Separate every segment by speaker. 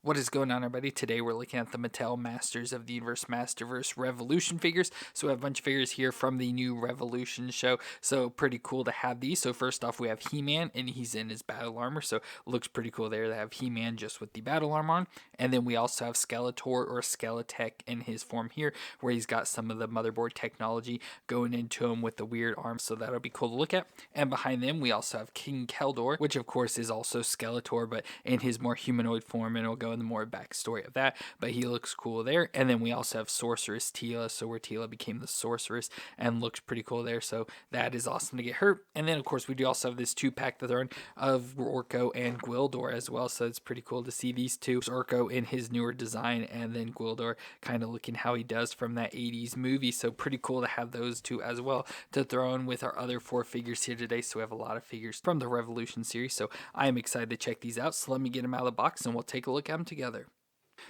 Speaker 1: What is going on, everybody? Today we're looking at the Mattel Masters of the Universe Masterverse Revolution figures. So we have a bunch of figures here from the new Revolution show. So pretty cool to have these. So first off, we have HeMan, and he's in his battle armor. So looks pretty cool there. They have HeMan just with the battle armor on. And then we also have Skeletor or Skeletek in his form here, where he's got some of the motherboard technology going into him with the weird arms. So that'll be cool to look at. And behind them, we also have King Keldor, which of course is also Skeletor, but in his more humanoid form, and it'll go in the more backstory of that, but he looks cool there. And then we also have Sorceress Teela, so where Teela became the Sorceress, and looks pretty cool there, so that is awesome to get her. And then of course we do also have this 2-pack that they're in of Orko and Gwildor as well, so it's pretty cool to see these two. Orko in his newer design, and then Gwildor kind of looking how he does from that 80s movie, so pretty cool to have those two as well to throw in with our other 4 figures here today. So we have a lot of figures from the Revolution series, so I am excited to check these out. So let me get them out of the box and we'll take a look at them together.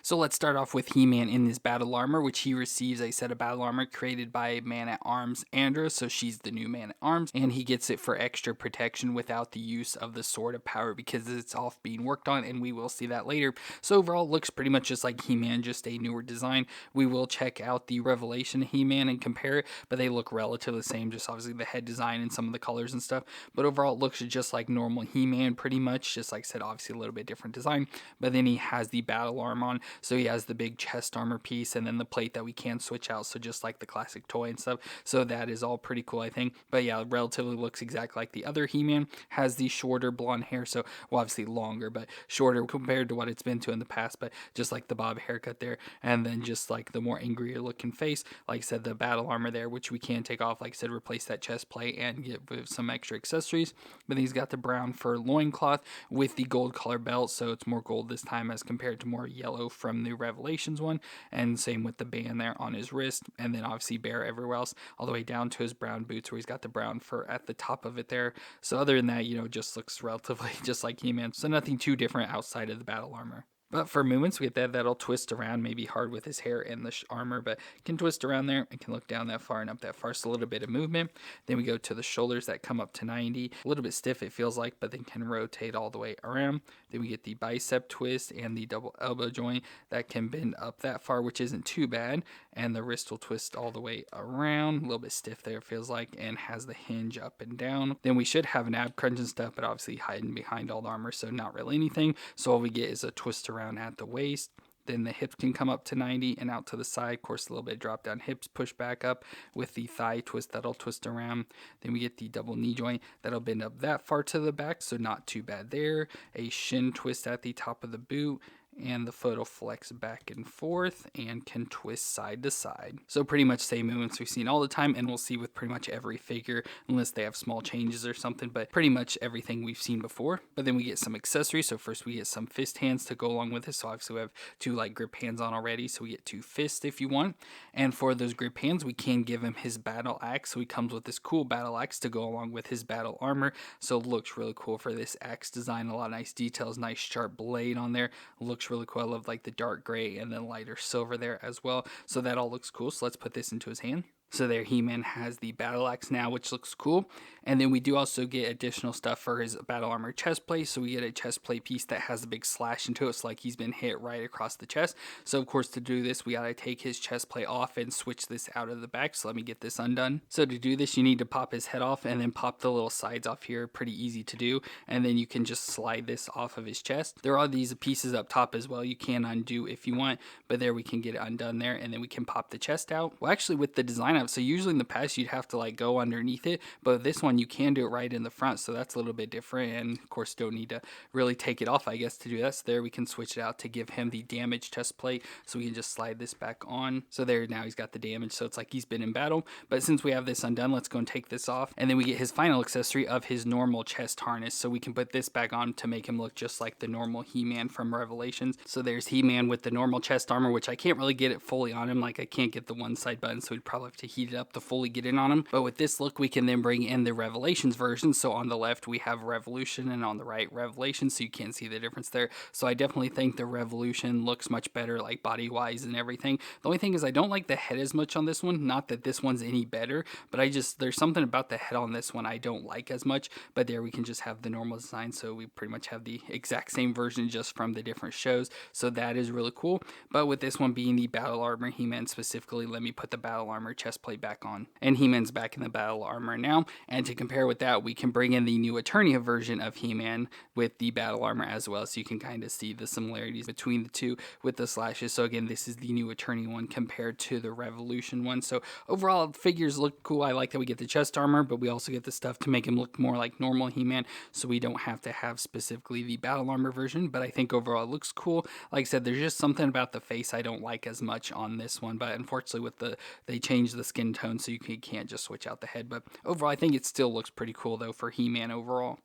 Speaker 1: So let's start off with HeMan in his battle armor, which he receives a set of battle armor created by Man-at-Arms Andra, so she's the new Man-at-Arms, and he gets it for extra protection without the use of the Sword of Power because it's off being worked on, and we will see that later. So overall, it looks pretty much just like HeMan, just a newer design. We will check out the Revelation HeMan and compare it, but they look relatively the same, just obviously the head design and some of the colors and stuff. But overall, it looks just like normal HeMan pretty much, just like I said, obviously a little bit different design, but then he has the battle armor on. So he has the big chest armor piece and then the plate that we can switch out, so just like the classic toy and stuff. So that is all pretty cool, I think. But yeah, relatively looks exactly like the other HeMan. Has the shorter blonde hair, so well, obviously longer, but shorter compared to what it's been to in the past, but just like the bob haircut there, and then just like the more angrier looking face. Like I said, the battle armor there, which we can take off, like I said, replace that chest plate and get with some extra accessories. But then he's got the brown fur loincloth with the gold color belt, so it's more gold this time as compared to more yellow from the Revelations one, and same with the band there on his wrist, and then obviously bear everywhere else, all the way down to his brown boots where he's got the brown fur at the top of it there. So other than that, just looks relatively just like HeMan, so nothing too different outside of the battle armor. But for movements, we get that'll twist around, maybe hard with his hair and the armor, but can twist around there and can look down that far and up that far, so a little bit of movement. Then we go to the shoulders that come up to 90, a little bit stiff it feels like, but then can rotate all the way around. Then we get the bicep twist and the double elbow joint that can bend up that far, which isn't too bad, and the wrist will twist all the way around, a little bit stiff there it feels like, and has the hinge up and down. Then we should have an ab crunch and stuff, but obviously hiding behind all the armor, so not really anything. So all we get is a twist around at the waist. Then the hips can come up to 90 and out to the side. Of course, a little bit drop down hips, push back up with the thigh twist that'll twist around. Then we get the double knee joint that'll bend up that far to the back, so not too bad there. A shin twist at the top of the boot, and the foot will flex back and forth and can twist side to side. So pretty much same movements we've seen all the time, and we'll see with pretty much every figure unless they have small changes or something, but pretty much everything we've seen before. But then we get some accessories. So first we get some fist hands to go along with this. So obviously we have 2 like grip hands on already, so we get 2 fists if you want. And for those grip hands, we can give him his battle axe. So he comes with this cool battle axe to go along with his battle armor. So it looks really cool for this axe design. A lot of nice details, nice sharp blade on there. Looks really cool. I love like the dark gray and then lighter silver there as well. So that all looks cool. So let's put this into his hand. So there, HeMan has the battle axe now, which looks cool. And then we do also get additional stuff for his battle armor chest plate. So we get a chest plate piece that has a big slash into it. It's like he's been hit right across the chest. So of course, to do this, we got to take his chest plate off and switch this out of the back. So let me get this undone. So to do this, you need to pop his head off and then pop the little sides off here. Pretty easy to do. And then you can just slide this off of his chest. There are these pieces up top as well. You can undo if you want, but there we can get it undone there. And then we can pop the chest out. Well, actually with the design of it, so usually in the past you'd have to like go underneath it, but this one you can do it right in the front, so that's a little bit different. And of course don't need to really take it off, I guess, to do that. So there we can switch it out to give him the damaged chest plate, so we can just slide this back on. So there, now he's got the damage, so it's like he's been in battle. But since we have this undone, let's go and take this off, and then we get his final accessory of his normal chest harness, so we can put this back on to make him look just like the normal HeMan from Revelations. So there's HeMan with the normal chest armor, which I can't really get it fully on him, like I can't get the one side button, so we'd probably have to heat it up to fully get in on him. But with this look, we can then bring in the Revelations version. So on the left, we have Revolution, and on the right, Revelation, so you can't see the difference there. So I definitely think the Revolution looks much better, like body-wise and everything. The only thing is I don't like the head as much on this one. Not that this one's any better, but there's something about the head on this one I don't like as much. But there we can just have the normal design, so we pretty much have the exact same version just from the different shows. So that is really cool. But with this one being the battle armor He-Man specifically, let me put the battle armor chest plate back on. And He-Man's back in the battle armor now. And to compare with that, we can bring in the new Eternia version of He-Man with the battle armor as well, so you can kind of see the similarities between the two with the slashes. So again, this is the new Eternia one compared to the Revolution one. So overall, figures look cool. I like that we get the chest armor, but we also get the stuff to make him look more like normal He-Man, so we don't have to have specifically the battle armor version. But I think overall it looks cool. Like I said, there's just something about the face I don't like as much on this one, but unfortunately with they changed the skin tone, so you can't just switch out the head. But overall, I think it still looks pretty cool though for He-Man overall.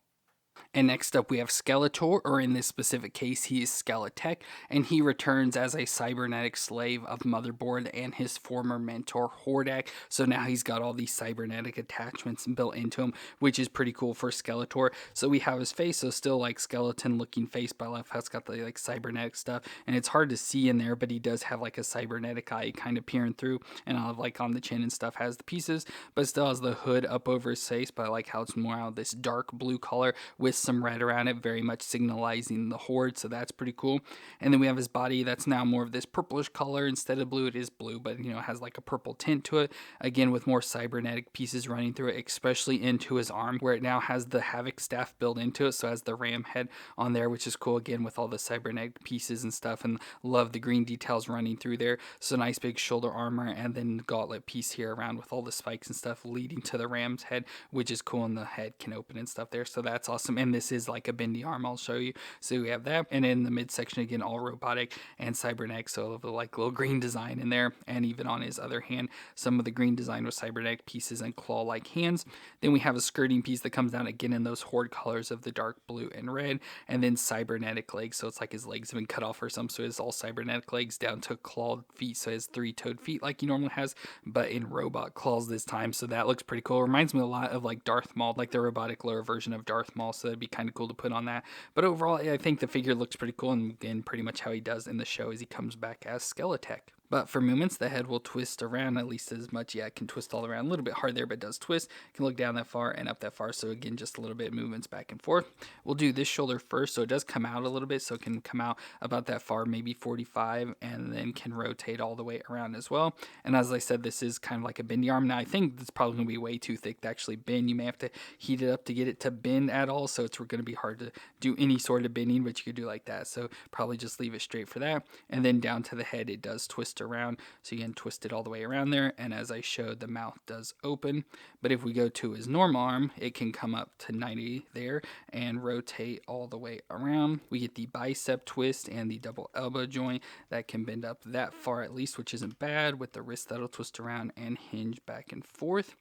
Speaker 1: And next up we have Skeletor, or in this specific case he is Skeletek, and he returns as a cybernetic slave of Motherboard and his former mentor Hordak. So now he's got all these cybernetic attachments built into him, which is pretty cool for Skeletor. So we have his face, so still like skeleton looking face, but I love how it's got the like cybernetic stuff, and it's hard to see in there, but he does have like a cybernetic eye kind of peering through, and I love like on the chin and stuff has the pieces, but still has the hood up over his face. But I like how it's more out of this dark blue color with some red around it, very much signalizing the Horde, so that's pretty cool. And then we have his body that's now more of this purplish color instead of blue. It is blue, but it has like a purple tint to it, again with more cybernetic pieces running through it, especially into his arm where it now has the Havoc staff built into it, so it has the ram head on there, which is cool again with all the cybernetic pieces and stuff, and love the green details running through there. So nice big shoulder armor, and then gauntlet piece here around with all the spikes and stuff leading to the ram's head, which is cool, and the head can open and stuff there, so that's awesome. And this is like a bendy arm, I'll show you. So we have that, and in the midsection again all robotic and cybernetic, so the like little green design in there, and even on his other hand some of the green design with cybernetic pieces and claw like hands. Then we have a skirting piece that comes down again in those Horde colors of the dark blue and red, and then cybernetic legs, so it's like his legs have been cut off or something, so it's all cybernetic legs down to clawed feet, so his three-toed feet like he normally has, but in robot claws this time. So that looks pretty cool. Reminds me a lot of like Darth Maul, like the robotic lower version of Darth Maul, so that'd be kind of cool to put on that. But overall, I think the figure looks pretty cool, and pretty much how he does in the show is he comes back as Skeletek. But for movements, the head will twist around at least as much. Yeah, it can twist all around. A little bit hard there, but it does twist. It can look down that far and up that far. So again, just a little bit of movements back and forth. We'll do this shoulder first. So it does come out a little bit. So it can come out about that far, maybe 45, and then can rotate all the way around as well. And as I said, this is kind of like a bendy arm. Now, I think it's probably going to be way too thick to actually bend. You may have to heat it up to get it to bend at all. So it's going to be hard to do any sort of bending, but you could do like that. So probably just leave it straight for that. And then down to the head, it does twist around. So you can twist it all the way around there, and as I showed, the mouth does open. But if we go to his normal arm, it can come up to 90 there and rotate all the way around. We get the bicep twist and the double elbow joint that can bend up that far at least, which isn't bad, with the wrist that'll twist around and hinge back and forth.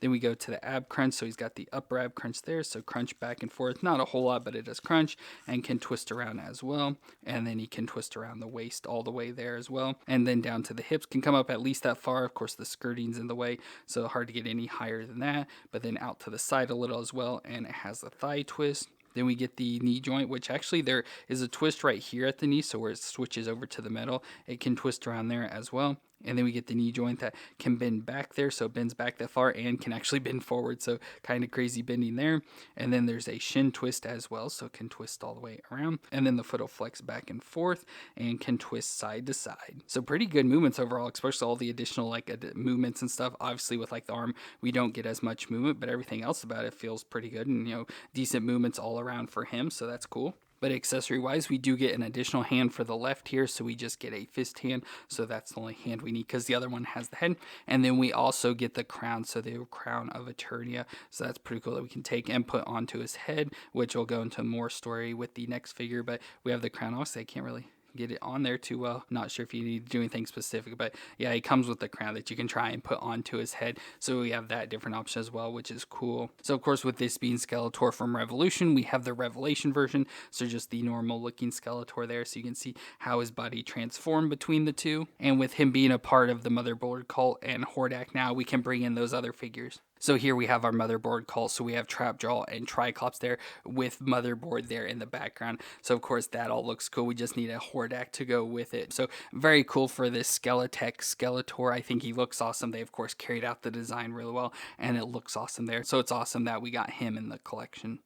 Speaker 1: Then we go to the ab crunch, so he's got the upper ab crunch there, so crunch back and forth, not a whole lot, but it does crunch, and can twist around as well. And then he can twist around the waist all the way there as well. And then down to the hips, can come up at least that far. Of course, the skirting's in the way, so hard to get any higher than that, but then out to the side a little as well, and it has the thigh twist. Then we get the knee joint, which actually there is a twist right here at the knee, so where it switches over to the metal, it can twist around there as well. And then we get the knee joint that can bend back there, so it bends back that far and can actually bend forward, so kind of crazy bending there. And then there's a shin twist as well, so it can twist all the way around. And then the foot will flex back and forth and can twist side to side. So pretty good movements overall, especially all the additional like movements and stuff. Obviously with like the arm, we don't get as much movement, but everything else about it feels pretty good, and decent movements all around for him, so that's cool. But accessory wise, we do get an additional hand for the left here, so we just get a fist hand, so that's the only hand we need because the other one has the head. And then we also get the crown, so the crown of Eternia, so that's pretty cool that we can take and put onto his head, which will go into more story with the next figure. But we have the crown. Obviously I can't really get it on there too well. Not sure if you need to do anything specific, but yeah, he comes with the crown that you can try and put onto his head. So we have that different option as well, which is cool. So of course, with this being Skeletor from Revolution, we have the Revelation version. So just the normal looking Skeletor there. So you can see how his body transformed between the two. And with him being a part of the Motherboard cult and Hordak now, we can bring in those other figures. So here we have our Motherboard cult. So we have Trapjaw and Triclops there with Motherboard there in the background. So of course that all looks cool. We just need a Hordak to go with it. So very cool for this Skeletek Skeletor. I think he looks awesome. They of course carried out the design really well and it looks awesome there. So it's awesome that we got him in the collection.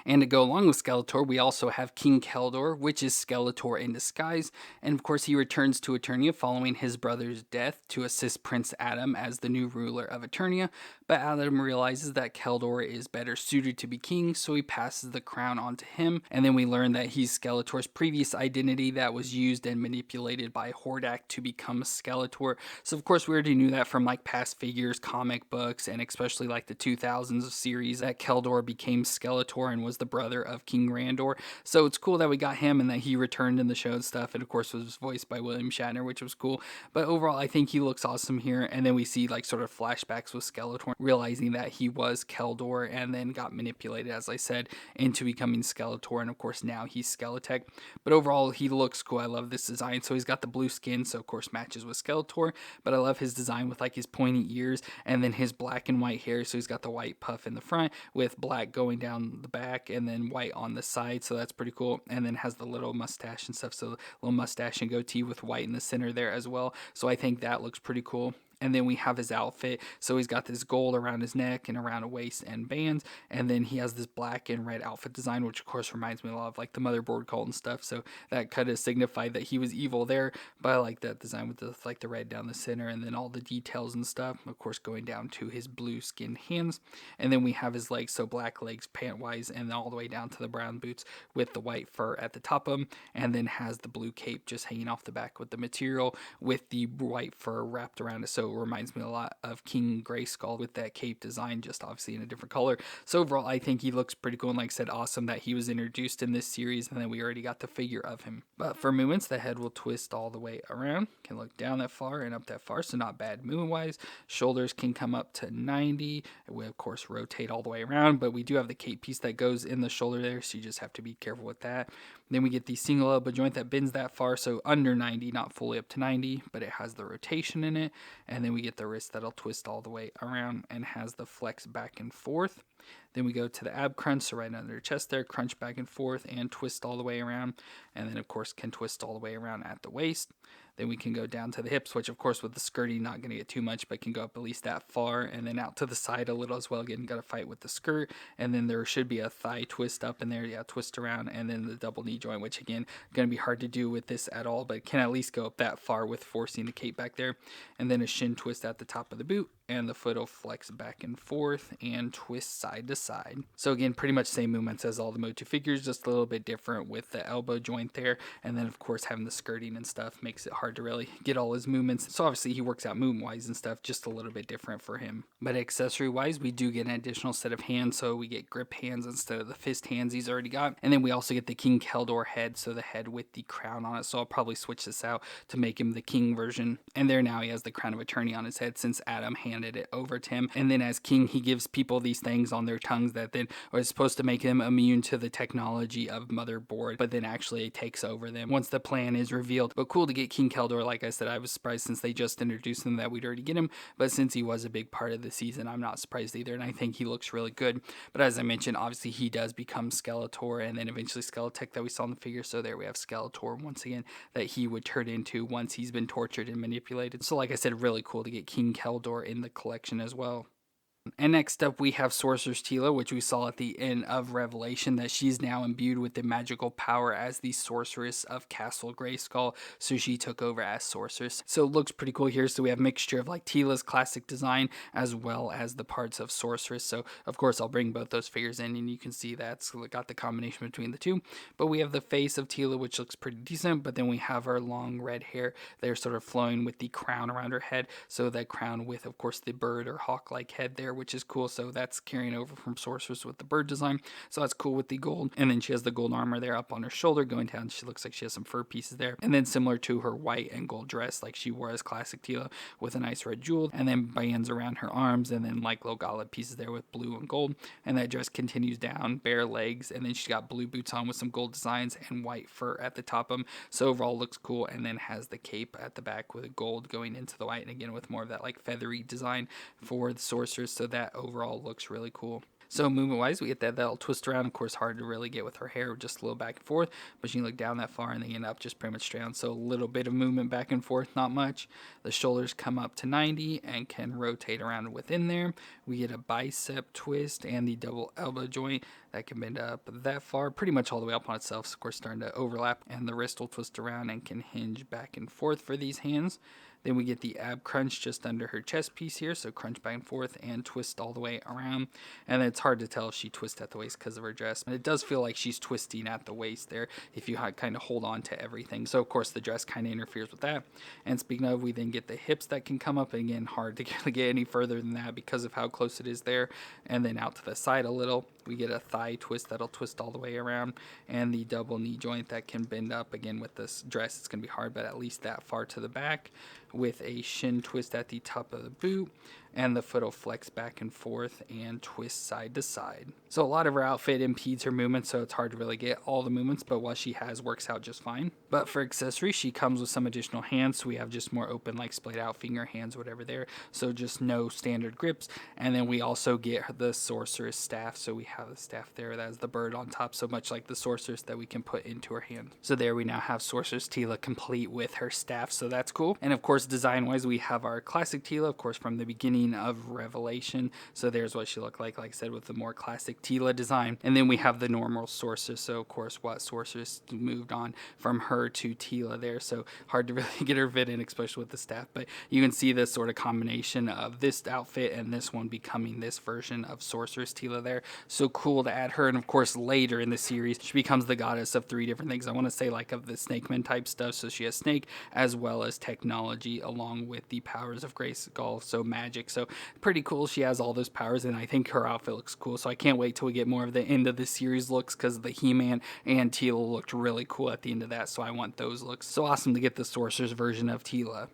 Speaker 1: And to go along with Skeletor, we also have King Keldor, which is Skeletor in disguise. And of course, he returns to Eternia following his brother's death to assist Prince Adam as the new ruler of Eternia. But Adam realizes that Keldor is better suited to be king, so he passes the crown on to him. And then we learn that he's Skeletor's previous identity that was used and manipulated by Hordak to become Skeletor. So of course, we already knew that from like past figures, comic books, and especially like the 2000s series that Keldor became Skeletor and was the brother of King Randor. So it's cool that we got him and that he returned in the show and stuff, and of course was voiced by William Shatner, which was cool. But overall, I think he looks awesome here. And then we see like sort of flashbacks with Skeletor realizing that he was Keldor and then got manipulated, as I said, into becoming Skeletor, and of course now he's Skeletek. But overall, he looks cool. I love this design. So he's got the blue skin, so of course matches with Skeletor, but I love his design with like his pointy ears and then his black and white hair. So he's got the white puff in the front with black going down the back and then white on the side, so that's pretty cool. And then has the little mustache and stuff, so little mustache and goatee with white in the center there as well. So I think that looks pretty cool. And then we have his outfit. So he's got this gold around his neck and around a waist and bands. And then he has this black and red outfit design, which of course reminds me a lot of like the Motherboard cult and stuff. So that kind of signified that he was evil there. But I like that design with the like the red down the center and then all the details and stuff. Of course, going down to his blue skinned hands. And then we have his legs, so black legs pant wise, and then all the way down to the brown boots with the white fur at the top of them. And then has the blue cape just hanging off the back with the material with the white fur wrapped around it. So reminds me a lot of King Grayskull with that cape design, just obviously in a different color. So overall, I think he looks pretty cool, and like I said, awesome that he was introduced in this series, and then we already got the figure of him. But for movements, the head will twist all the way around, can look down that far and up that far, so not bad movement wise. Shoulders can come up to 90. We of course rotate all the way around, but we do have the cape piece that goes in the shoulder there, so you just have to be careful with that. Then we get the single elbow joint that bends that far, so under 90, not fully up to 90, but it has the rotation in it. And then we get the wrist that'll twist all the way around and has the flex back and forth. Then we go to the ab crunch, so right under the chest there, crunch back and forth and twist all the way around. And then of course can twist all the way around at the waist. Then we can go down to the hips, which of course with the skirting, not going to get too much, but can go up at least that far, and then out to the side a little as well. Again, got to fight with the skirt. And then there should be a thigh twist up in there, yeah, twist around, and then the double knee joint, which again, going to be hard to do with this at all, but can at least go up that far with forcing the cape back there. And then a shin twist at the top of the boot, and the foot will flex back and forth and twist side to side. So again, pretty much same movements as all the MOTU figures, just a little bit different with the elbow joint there. And then of course having the skirting and stuff makes it hard to really get all his movements. So obviously he works out movement wise and stuff, just a little bit different for him. But accessory wise, we do get an additional set of hands, so we get grip hands instead of the fist hands he's already got. And then we also get the King Keldor head, so the head with the crown on it. So I'll probably switch this out to make him the king version. And there now he has the crown of attorney on his head since Adam handed it over to him. And then as king, he gives people these things on their tongues that then are supposed to make them immune to the technology of Motherboard, but then actually it takes over them once the plan is revealed. But cool to get King Keldor. Like I said, I was surprised since they just introduced him that we'd already get him, but since he was a big part of the season, I'm not surprised either, and I think he looks really good. But as I mentioned, obviously he does become Skeletor and then eventually Skeletek that we saw in the figure. So there we have Skeletor once again that he would turn into once he's been tortured and manipulated. So like I said, really cool to get King Keldor in the collection as well. And next up we have Sorceress Teela, which we saw at the end of Revelation, that she's now imbued with the magical power as the Sorceress of Castle Grayskull, so she took over as Sorceress. So it looks pretty cool here, so we have a mixture of like Teela's classic design as well as the parts of Sorceress. So of course I'll bring both those figures in and you can see that's got the combination between the two. But we have the face of Teela, which looks pretty decent, but then we have her long red hair there sort of flowing with the crown around her head, so that crown with of course the bird or hawk like head there, which is cool. So that's carrying over from Sorceress with the bird design. So that's cool with the gold. And then she has the gold armor there up on her shoulder going down. She looks like she has some fur pieces there. And then similar to her white and gold dress like she wore as classic Teela with a nice red jewel. And then bands around her arms and then like little gauntlet pieces there with blue and gold. And that dress continues down, bare legs. And then she's got blue boots on with some gold designs and white fur at the top of them. So overall looks cool. And then has the cape at the back with gold going into the white. And again with more of that like feathery design for the Sorceress. So that overall looks really cool. So movement wise, we get that'll twist around. Of course, hard to really get with her hair, just a little back and forth, but you can look down that far and they end up just pretty much straight on. So a little bit of movement back and forth, not much. The shoulders come up to 90 and can rotate around within there. We get a bicep twist and the double elbow joint that can bend up that far, pretty much all the way up on itself. So of course, starting to overlap, and the wrist will twist around and can hinge back and forth for these hands. Then we get the ab crunch just under her chest piece here, so crunch back and forth and twist all the way around. And it's hard to tell if she twists at the waist because of her dress, but it does feel like she's twisting at the waist there if you kind of hold on to everything. So of course the dress kind of interferes with that. And speaking of, we then get the hips that can come up, and again, hard to get any further than that because of how close it is there. And then out to the side a little, we get a thigh twist that'll twist all the way around, and the double knee joint that can bend up. Again, with this dress, it's going to be hard, but at least that far to the back, with a shin twist at the top of the boot, and the foot will flex back and forth and twist side to side. So a lot of her outfit impedes her movement, so it's hard to really get all the movements, but what she has works out just fine. But for accessories, she comes with some additional hands, so we have just more open, like splayed out finger hands, whatever there, so just no standard grips. And then we also get the Sorceress staff, so we have the staff there that has the bird on top, so much like the Sorceress that we can put into her hand. So there we now have Sorceress Teela complete with her staff, so that's cool. And of course, design wise, we have our classic Teela, of course, from the beginning of Revelation. So there's what she looked like I said, with the more classic Teela design. And then we have the normal Sorceress, so of course what Sorceress moved on from her to Teela there, so hard to really get her fit in, especially with the staff. But you can see this sort of combination of this outfit and this one becoming this version of Sorceress Teela there. So cool to add her. And of course later in the series she becomes the goddess of 3 different things. I want to say like of the Snakeman type stuff, so she has snake as well as technology along with the powers of Grayskull, so magic. So pretty cool. She has all those powers, and I think her outfit looks cool. So I can't wait till we get more of the end of the series looks, because the HeMan and Teela looked really cool at the end of that. So I want those looks. So awesome to get the Sorcerer's version of Teela.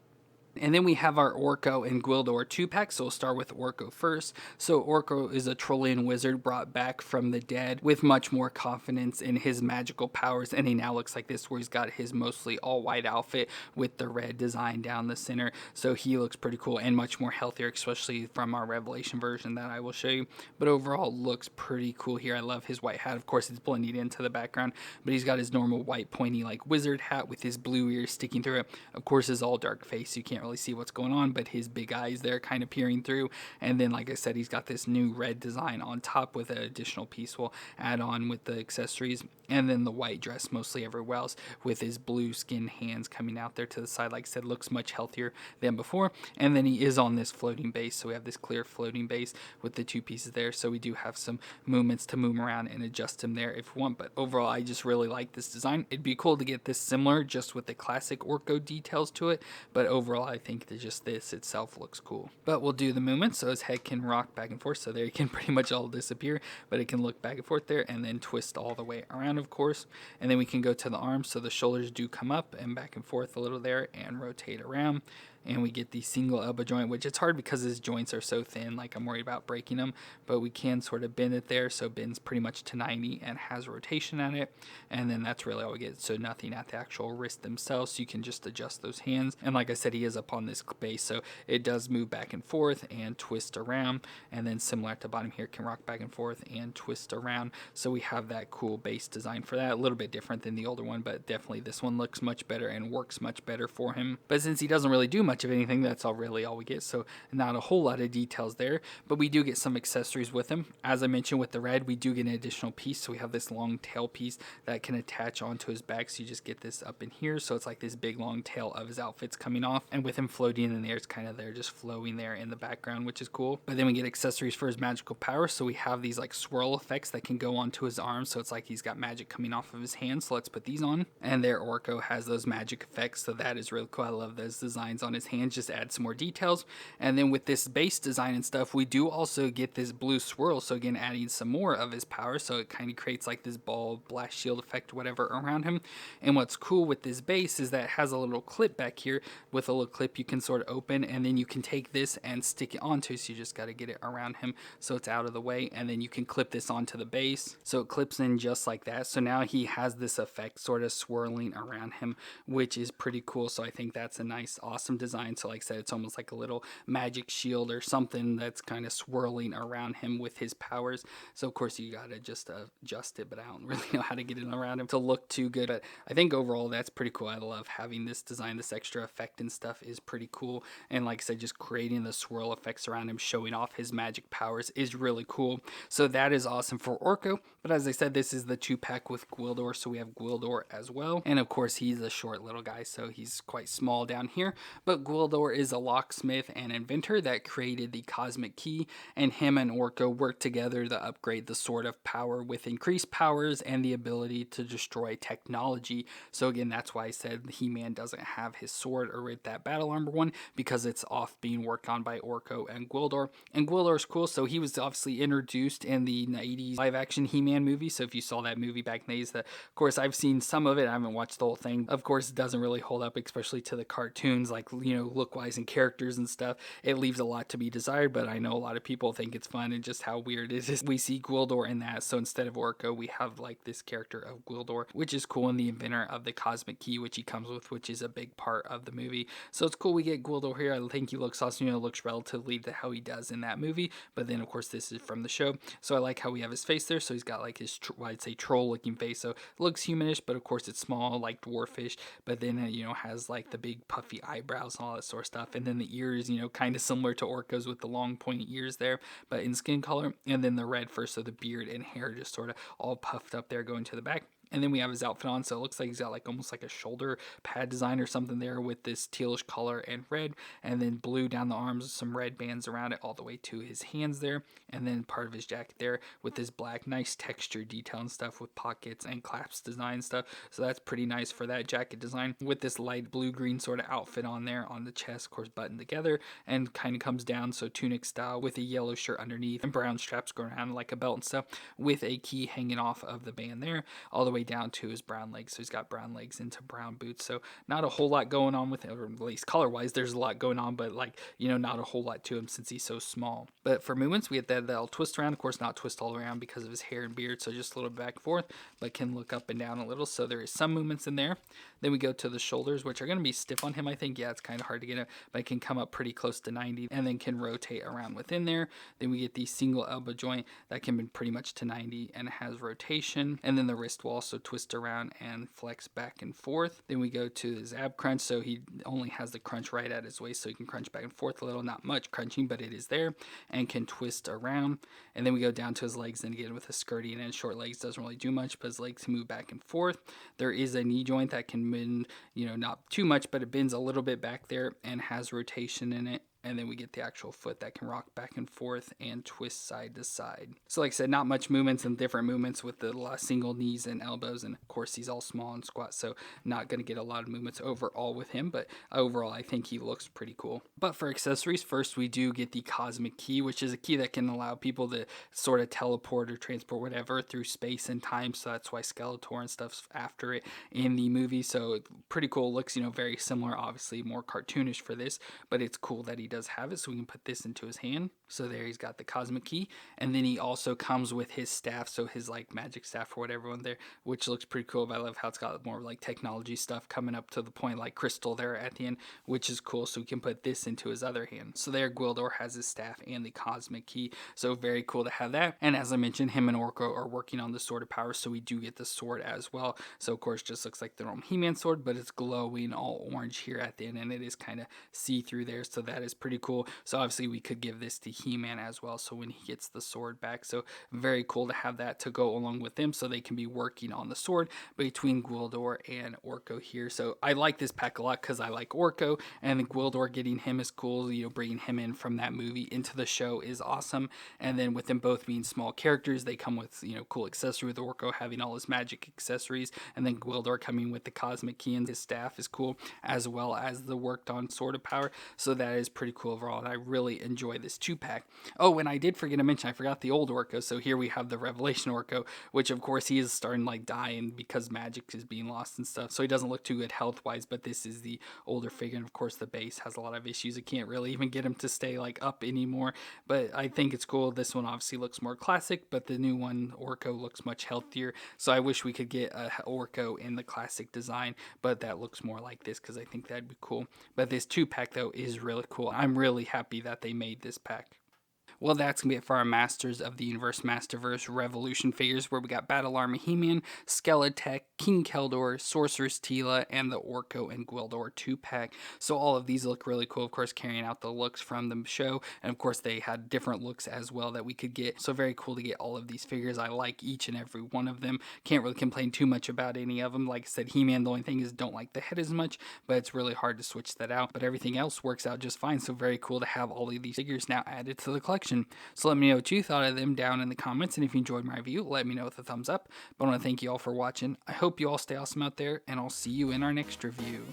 Speaker 1: And then we have our Orko and Gwildor 2-pack, so we'll start with Orko first. So Orko is a Trollian wizard brought back from the dead with much more confidence in his magical powers, and he now looks like this, where he's got his mostly all-white outfit with the red design down the center. So he looks pretty cool and much more healthier, especially from our Revelation version that I will show you. But overall looks pretty cool here. I love his white hat. Of course, it's blending into the background, but he's got his normal white pointy like wizard hat with his blue ears sticking through it. Of course, his all dark face, you can't really see what's going on, but his big eyes there kind of peering through. And then like I said, he's got this new red design on top with an additional piece we'll add on with the accessories, and then the white dress mostly everywhere else with his blue skin hands coming out there to the side. Like I said, looks much healthier than before. And then he is on this floating base, so we have this clear floating base with the 2 pieces there, so we do have some movements to move around and adjust him there if we want. But overall I just really like this design. It'd be cool to get this similar just with the classic Orko details to it, but overall I think that just this itself looks cool. But we'll do the movement, so his head can rock back and forth, so there he can pretty much all disappear, but it can look back and forth there and then twist all the way around, of course. And then we can go to the arms, so the shoulders do come up and back and forth a little there and rotate around. And we get the single elbow joint, which it's hard because his joints are so thin, like I'm worried about breaking them, but we can sort of bend it there, so bends pretty much to 90 and has rotation at it. And then that's really all we get, so nothing at the actual wrist themselves, so you can just adjust those hands. And like I said, he is up on this base, so it does move back and forth and twist around, and then similar at the bottom here, can rock back and forth and twist around. So we have that cool base design for that, a little bit different than the older one, but definitely this one looks much better and works much better for him. But since he doesn't really do much of anything, that's all we get, so not a whole lot of details there. But we do get some accessories with him. As I mentioned with the red, we do get an additional piece, so we have this long tail piece that can attach onto his back, so you just get this up in here, so it's like this big long tail of his outfits coming off, and with him floating in the air, it's kind of there just flowing there in the background, which is cool. But then we get accessories for his magical power, so we have these like swirl effects that can go onto his arms, so it's like he's got magic coming off of his hands. So let's put these on, and there Orko has those magic effects, so that is really cool. I love those designs on his his hands just add some more details. And then with this base design and stuff, we do also get this blue swirl, so again adding some more of his power, so it kind of creates like this ball blast shield effect whatever around him. And what's cool with this base is that it has a little clip back here. With a little clip you can sort of open, and then you can take this and stick it onto, so you just got to get it around him so it's out of the way, and then you can clip this onto the base so it clips in just like that. So now he has this effect sort of swirling around him, which is pretty cool. So I think that's a nice awesome design. So like I said, it's almost like a little magic shield or something that's kind of swirling around him with his powers. So of course you gotta just adjust it, but I don't really know how to get it around him to look too good. But I think overall that's pretty cool. I love having this design. This extra effect and stuff is pretty cool, and like I said, just creating the swirl effects around him, showing off his magic powers is really cool. So that is awesome for Orko. But as I said, this is the 2-pack with Gwildor, so we have Gwildor as well. And of course he's a short little guy, so he's quite small down here. But Gwildor is a locksmith and inventor that created the cosmic key, and him and Orko work together to upgrade the Sword of Power with increased powers and the ability to destroy technology. So again, that's why I said HeMan doesn't have his sword or with that battle armor one, because it's off being worked on by Orko and Gwildor. And Gwildor's cool, so he was obviously introduced in the 80s live action HeMan movie. So if you saw that movie back in the 80s, of course I've seen some of it, I haven't watched the whole thing. Of course it doesn't really hold up, especially to the cartoons, like, you know, look wise and characters and stuff. It leaves a lot to be desired, but I know a lot of people think it's fun, and just how weird it is. We see Gwildor in that, so instead of Orko we have like this character of Gwildor, which is cool, and the inventor of the cosmic key, which he comes with, which is a big part of the movie. So it's cool we get Gwildor here. I think he looks awesome, you know, looks relatively to how he does in that movie, but then of course this is from the show. So I like how we have his face there, so he's got like his I'd say troll looking face, so it looks humanish, but of course it's small, like dwarfish, but then it, you know, has like the big puffy eyebrows and all that sort of stuff, and then the ears, you know, kind of similar to Orko's with the long pointy ears there, but in skin color, and then the red fur, so the beard and hair just sort of all puffed up there going to the back. And then we have his outfit on, so it looks like he's got like almost like a shoulder pad design or something there with this tealish color and red, and then blue down the arms with some red bands around it all the way to his hands there, and then part of his jacket there with this black nice texture detail and stuff with pockets and clasps design stuff. So that's pretty nice for that jacket design, with this light blue green sort of outfit on there on the chest, of course buttoned together and kind of comes down, so tunic style, with a yellow shirt underneath and brown straps going around like a belt and stuff, with a key hanging off of the band there all the way down to his brown legs. So he's got brown legs into brown boots, so not a whole lot going on with him, or at least color wise there's a lot going on, but like, you know, not a whole lot to him since he's so small. But for movements we get that'll twist around, of course not twist all around because of his hair and beard, so just a little back and forth, but can look up and down a little, so there is some movements in there. Then we go to the shoulders, which are going to be stiff on him, I think. Yeah, it's kind of hard to get it, but it can come up pretty close to 90 and then can rotate around within there. Then we get the single elbow joint that can be pretty much to 90 and has rotation, and then the wrist will also twist around and flex back and forth. Then we go to his ab crunch, so he only has the crunch right at his waist, so he can crunch back and forth a little, not much crunching, but it is there, and can twist around. And then we go down to his legs, and again with his skirting and short legs doesn't really do much, but his legs can move back and forth. There is a knee joint that can bend, you know, not too much, but it bends a little bit back there and has rotation in it. And then we get the actual foot that can rock back and forth and twist side to side. So like I said, not much movements and different movements with the single knees and elbows. And of course, he's all small and squat, so not going to get a lot of movements overall with him. But overall, I think he looks pretty cool. But for accessories, first we do get the Cosmic Key, which is a key that can allow people to sort of teleport or transport whatever through space and time. So that's why Skeletor and stuff's after it in the movie. So pretty cool. Looks, you know, very similar, obviously more cartoonish for this, but it's cool that he does have it, so we can put this into his hand. So there he's got the Cosmic Key, and then he also comes with his staff, so his like magic staff or whatever one there, which looks pretty cool. But I love how it's got more like technology stuff coming up to the point like crystal there at the end, which is cool. So we can put this into his other hand. So there Gwildor has his staff and the Cosmic Key, so very cool to have that. And as I mentioned, him and Orko are working on the Sword of Power, so we do get the sword as well. So of course just looks like the normal HeMan sword, but it's glowing all orange here at the end, and it is kind of see-through there, so that is pretty cool. So obviously we could give this to He-Man as well, so when he gets the sword back. So very cool to have that to go along with them, so they can be working on the sword between Gwildor and Orko here. So I like this pack a lot because I like Orko, and Gwildor, getting him is cool. Bringing him in from that movie into the show is awesome. And then with them both being small characters, they come with cool accessory, with Orko having all his magic accessories, and then Gwildor coming with the cosmic key, and his staff is cool, as well as the worked on sword of power. So that is pretty cool overall, and I really enjoy this 2-pack. Oh, and I did forget to mention, I forgot the old Orko. So here we have the Revelation Orko, which of course he is starting like dying because magic is being lost and stuff, so he doesn't look too good health wise. But this is the older figure, and of course the base has a lot of issues. It can't really even get him to stay like up anymore, but I think it's cool. This one obviously looks more classic, but the new one, Orko, looks much healthier. So I wish we could get a Orko in the classic design, but that looks more like this because I think that'd be cool. But this 2-pack though is really cool. I'm really happy that they made this pack. Well, that's going to be it for our Masters of the Universe Masterverse Revolution figures, where we got Battle Armor HeMan, Skeletek, King Keldor, Sorceress Teela, and the Orko and Gwildor 2-pack. So all of these look really cool, of course, carrying out the looks from the show. And of course, they had different looks as well that we could get. So very cool to get all of these figures. I like each and every one of them. Can't really complain too much about any of them. Like I said, HeMan, the only thing is don't like the head as much, but it's really hard to switch that out. But everything else works out just fine. So very cool to have all of these figures now added to the collection. So let me know what you thought of them down in the comments, and if you enjoyed my review, let me know with a thumbs up. But I want to thank you all for watching. I hope you all stay awesome out there, and I'll see you in our next review.